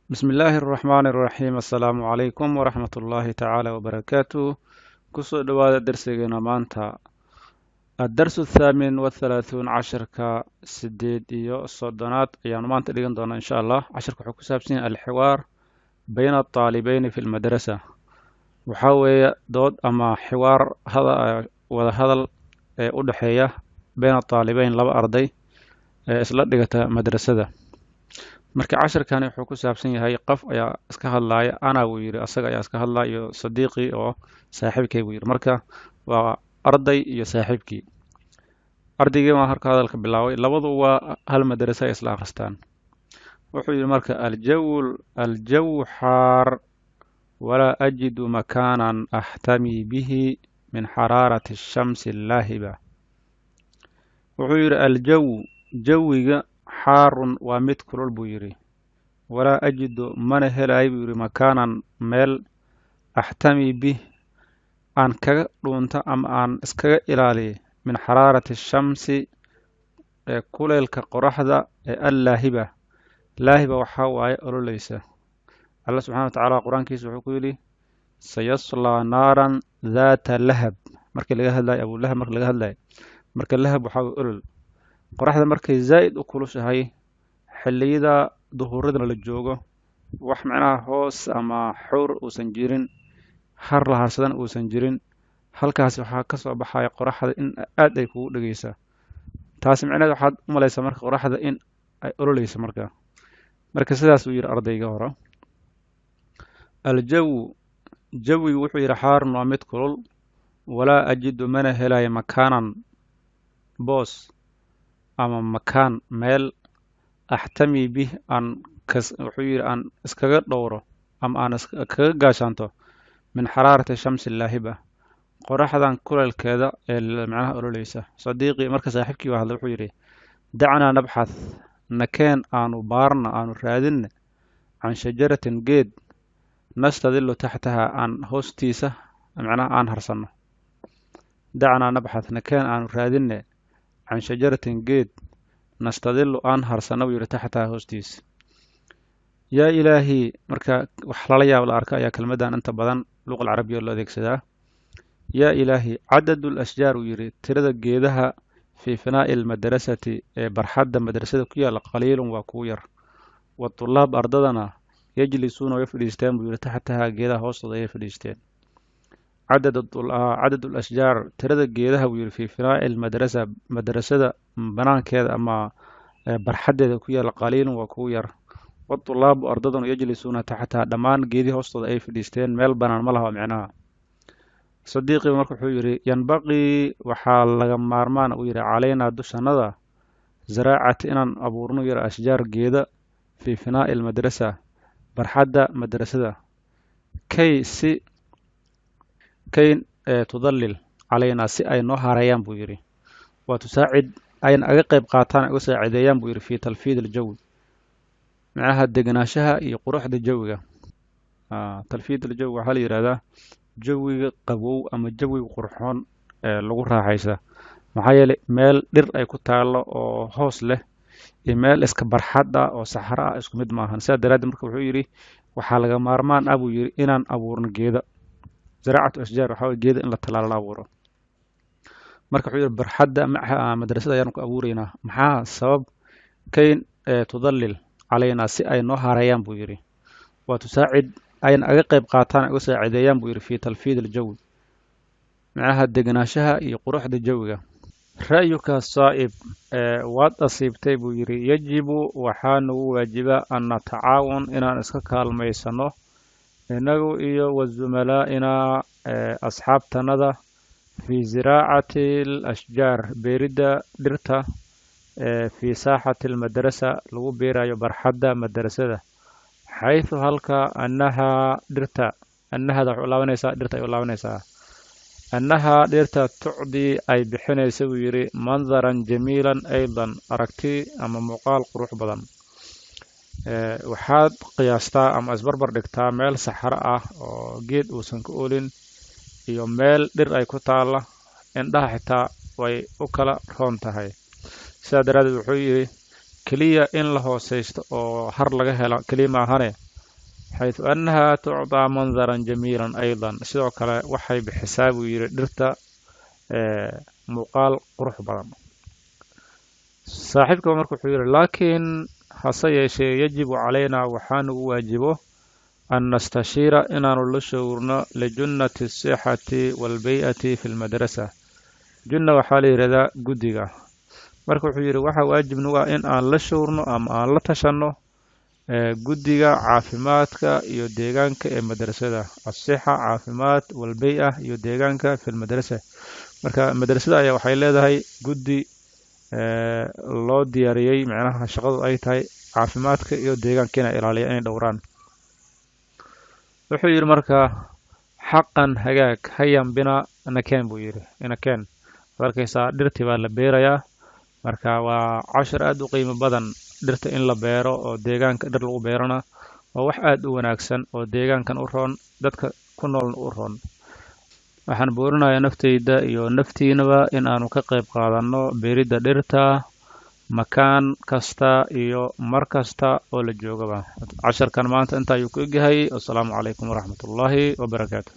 بسم الله الرحمن الرحيم السلام عليكم ورحمة الله تعالى وبركاته كسو دواد درسينا مانتا الدرس الثامن والثلاثون عشر كسديد إيو الصدنات يعني مانتا لغن دونا إن شاء الله عشر كحكو سابسين الحوار بين الطالبين في المدرسة وحاوي دود أما حوار هذا وهذا أدحية بين الطالبين لبا أرضي إسلا دغتا مدرسة marka casharkani wuxuu ku saabsan yahay qof ayaa iska hadlaaya ana wuu yiri asaga ayaa iska hadlaayo sadiiqi oo saaxiibkay wuu yiri marka waa arday iyo saaxiibkii ardaygii ma harka hadalka bilaaway labadu waa hal madrasa ay isla akhristaan wuxuu yiri marka aljaw xaar wala ajidu makanan ahtami bihi min hararati ash-shamsi al-lahiba wuxuu yiri aljaw jawiga حار ومد كلول بويري ولا أجد من هلاي بويري مكانا ميل أحتمي به أن كدونتا أم أن اسكا إلالي من حرارة الشمس كل الكقرحة اللاهبة لاهبة وحاوى أولو ليس الله سبحانه وتعالى قرآن كيس وحكولي سيصلى نارا ذات لهب مركي لغا هدلاي أبو لهب مركي لغا هدلاي مركي اللهب وحاوى أولو qoraxda markay zaid u kulushahay xilliyada duhuuradana la joogo wax macnaha hoos ama xur uusan jirin har la harsadan uusan jirin halkaas waxa ka soo baxaya qoraxda in aad ay kugu dhageysa taas macnaheedu waxaad u malaysaa marka qoraxda in ay ololeyso marka sidaas uu yiri ardayga hore aljaw jawi wuxuu yiri xaarun waa mid kulul walaa ajidu mana helaya makaanan boos ama makaan meel axtami bih aan wuxuu yiri aan iskaga dhowro ama aan iskaga gaashanto min xaraarati shamsi laahiba qoraxdan kuleelkeeda ee macnaha ololeysa sadiiqi marka saaxiibkii waa hadla wuxuu yiri dacna nabxath nakeen aanu baarna aanu raadin can shajaratin geed nastadillu taxtaha aan hoostiisa macnaha aan harsano dacna nabxath nakeen aanu raadin عن شجرة جيد نستظل أنهر سنوير تحتها هوستيس يا إلهي مركا وحلاليا والأركا يا كلمة أنت بدن اللغة العربية ولا ذيك سدا يا إلهي عدد الأشجار يري ترد جيدها في فناء المدرسة برحد مدرسة كيا قليل وكوير والطلاب أرضنا يجلسون ويفلسطين وير تحتها جيدها هوست يفلسطين عدد الأشجار ترد جيدها وير في فناء المدرسة مدرسة بنان كذا أما برحدد كوير قليل وكوير والطلاب أرضهم يجلسون تحتها دمان جيدي هوستد أي فلسطين ميل بنان ملها معناها صديقي مركو حيري ينبغي وحال لغمارمان ويري علينا دوشندا زراعة إنان أبورنو يرى أشجار جيدة في فناء المدرسة برحدة مدرسة كي تضلل علينا سي أي نوها ريان بويري وتساعد أين أقيب قاتان أساعديان بويري في تلفيد الجو معها الدقناشها يقروح دي جوغا تلفيد الجو حالي رادا جوغا قبو أما جوغا قرحون لغو راحيسا محايا ميل دير أي كتالو أو هوس له ميل اسك برحادة أو صحراء اسك مدماهن سياد دراد مركب حيري وحالغا مارمان أبو يري إنان أبورن جيدا زراعة أشجار وحاول جيدا إن لا تلال أبورو marka wuxuu barxadda madrasada ayaan ku abuureynaa maxaa sabab kayn tudallil علينا si ay noo hareeyaan buu yiri وتساعد أين أقيب قاتان أساعديان بوير في تلفيد الجو معها الدقناشها يقروح دي جوغا رأيك الصائب واد أصيبتي بويري يجب وحان واجب أن نتعاون إن نسكك الميسانو إنه إيو والزملائنا أصحاب تنضى في زراعة الأشجار بيردة درتا في ساحة المدرسة لو بيرا يبرحدة مدرسة حيث هلك أنها درتا أنها درتا أنها درتا تعدي أي بحين يسوي منظرا جميلا أيضا أركتي أما مقال قروح بدن وحاد قياستا أم أزبربر دكتا ميل صحراء جيد وسنكولين يوم ميل در أي كتالة عندها حتى وي أكلا رونتهاي سادراد وحوي كلية إن له سيست أو هر لجها كلمة هني حيث أنها تعطى منظرا جميلا أيضا sidoo kale waxay bixisaa buu yidhi dhirta muuqaal qurux badan saaxiibka marka wuxuu yidhi laakiin hase yeeshee yajibu calaynaa waxaanu u waajibo an nastashiira inaanu la showrno lijunnati asixati waalbay'ati fi lmadrasa junna waxaa la yidhahdaa guddiga marka wuxuu yidhi waxaa waajib nagu ah in aan la showrno ama aan la tashanno guddiga caafimaadka iyo deegaanka ee madrasada asixa caafimaad walbay-a iyo deegaanka fi lmadrasa marka madrasada ayaa waxay leedahay guddi loo diyaariyey macnaha shaqadu ay tahay caafimaadka iyo deegaanka inay ilaaliya inay dhowraan wuxuu yidhi marka xaqan hagaag hayan bina nakeen buu yidhi inakeen ad arkaysaa dhirtii baa la beerayaa marka waa cashar aad u qiimo badan dhirta in la beero oo deegaanka dhir lagu beerana waa wax aad u wanaagsan oo deegaankan u roon dadka ku noolna u roon waxaan boorinayaa naftayda iyo naftiinaba in aanu ka qayb qaadanno beeridda dhirta makaan kasta iyo mar kasta oo la joogaba casharkan maanta inta ayuu ku egyahay wasalaamu calaykum waraxmatullaahi wabarakaatu